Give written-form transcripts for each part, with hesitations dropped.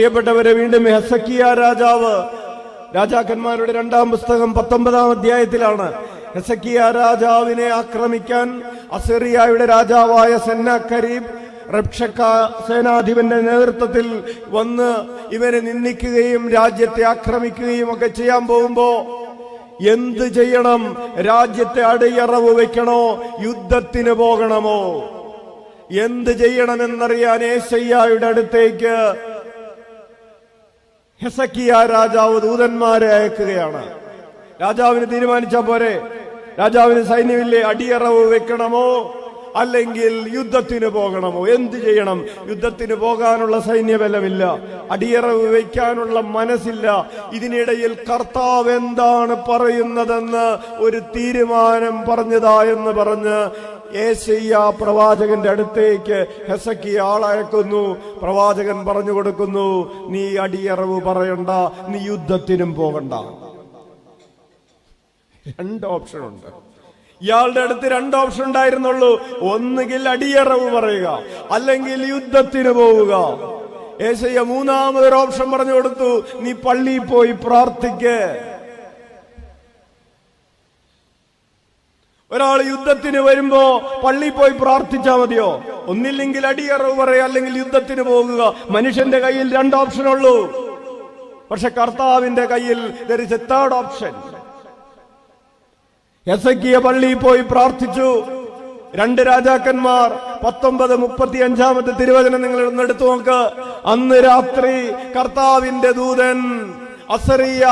പ്രിയപ്പെട്ടവരെ, വീണ്ടും ഹെസക്കിയ രാജാവ്, രാജാക്കന്മാരുടെ 2-ാം പുസ്തകം 19-ാം അധ്യായത്തിലാണ്. ഹെസക്കിയ രാജാവിനെ ആക്രമിക്കാൻ അസിറിയയുടെ രാജാവായ സെന്നാകരീബ് റബ്ഷക്ക സേനാധിപന്റെ നേതൃത്വത്തിൽ വന്ന് ഇവരെ നിന്ദിക്കുകയും രാജ്യത്തെ ആക്രമിക്കുകയും ഒക്കെ ചെയ്യാൻ പോകുമ്പോ എന്ത് ചെയ്യണം? രാജ്യത്തെ അടിയറവ് വെക്കണോ, യുദ്ധത്തിന് പോകണമോ? എന്ത് ചെയ്യണമെന്നറിയാൻ യെശയ്യായുടെ അടുത്തേക്ക് ഹെസക്കിയ രാജാവ് ദൂതന്മാരെ അയക്കുകയാണ്. രാജാവിന് തീരുമാനിച്ചാ പോരെ? രാജാവിന് സൈന്യമില്ലേ? അടിയറവ് വെക്കണമോ അല്ലെങ്കിൽ യുദ്ധത്തിന് പോകണമോ? എന്ത് ചെയ്യണം? യുദ്ധത്തിന് പോകാനുള്ള സൈന്യബലമില്ല, അടിയറവ് വയ്ക്കാനുള്ള മനസ്സില്ല. ഇതിനിടയിൽ കർത്താവ് എന്താണ് പറയുന്നതെന്ന് ഒരു തീരുമാനം പറഞ്ഞതാ എന്ന് പറഞ്ഞ് യെശയ്യാ പ്രവാചകന്റെ അടുത്തേക്ക് ഹെസക്കിയ ആളയക്കുന്നു. പ്രവാചകൻ പറഞ്ഞു കൊടുക്കുന്നു, നീ അടിയറവ് പറയണ്ട, നീ യുദ്ധത്തിനും പോകണ്ട. 2 ഓപ്ഷൻ ഉണ്ട്. ഇയാളുടെ അടുത്ത് 2 ഓപ്ഷൻ ഉണ്ടായിരുന്നുള്ളൂ. ഒന്നുകിൽ അടിയറവ് പറയുക, അല്ലെങ്കിൽ യുദ്ധത്തിന് പോവുക. യെശയ്യാ 3-ാമതൊരു ഓപ്ഷൻ പറഞ്ഞു കൊടുത്തു, നീ പള്ളിയിൽ പോയി പ്രാർത്ഥിക്ക്. ഒരാൾ യുദ്ധത്തിന് വരുമ്പോ പള്ളിയിൽ പോയി പ്രാർത്ഥിച്ചാ മതിയോ? ഒന്നില്ലെങ്കിൽ അടിയറവ് പറയുക, അല്ലെങ്കിൽ യുദ്ധത്തിന് പോകുക. മനുഷ്യന്റെ കയ്യിൽ 2 ഓപ്ഷൻ ഉള്ളൂ. പക്ഷെ കർത്താവിന്റെ കയ്യിൽ there is a third option. Hezekiah പള്ളിയിൽ പോയി പ്രാർത്ഥിച്ചു. 2 രാജാക്കന്മാർ 19:35 തിരുവചനം നിങ്ങൾ ഒന്ന് എടുത്തു നോക്ക്. അന്ന് രാത്രി കർത്താവിന്റെ ദൂതൻ അസറിയ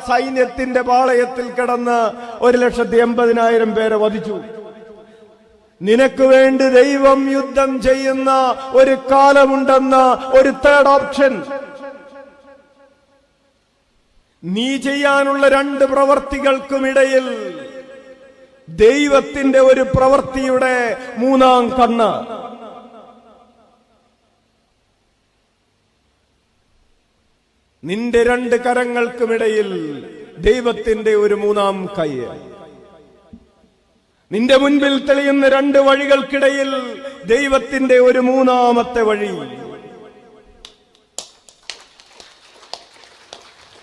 സൈന്യത്തിന്റെ പാളയത്തിൽ കിടന്ന് 1,80,000 പേരെ വധിച്ചു. നിനക്ക് വേണ്ടി ദൈവം യുദ്ധം ചെയ്യുന്ന ഒരു കാലമുണ്ടെന്ന ഒരു തേർഡ് ഓപ്ഷൻ. നീ ചെയ്യാനുള്ള 2 പ്രവർത്തികൾക്കുമിടയിൽ ദൈവത്തിന്റെ ഒരു പ്രവൃത്തിയുടെ 3-ാം കണ്ണ്. നിന്റെ 2 കരങ്ങൾക്കുമിടയിൽ ദൈവത്തിന്റെ ഒരു 3-ാം കൈ. നിന്റെ മുൻപിൽ തെളിയുന്ന 2 വഴികൾക്കിടയിൽ ദൈവത്തിന്റെ ഒരു 3-ാമത്തെ വഴി.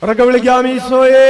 ഉറക്കെ വിളിക്കാം, ഈശോയേ.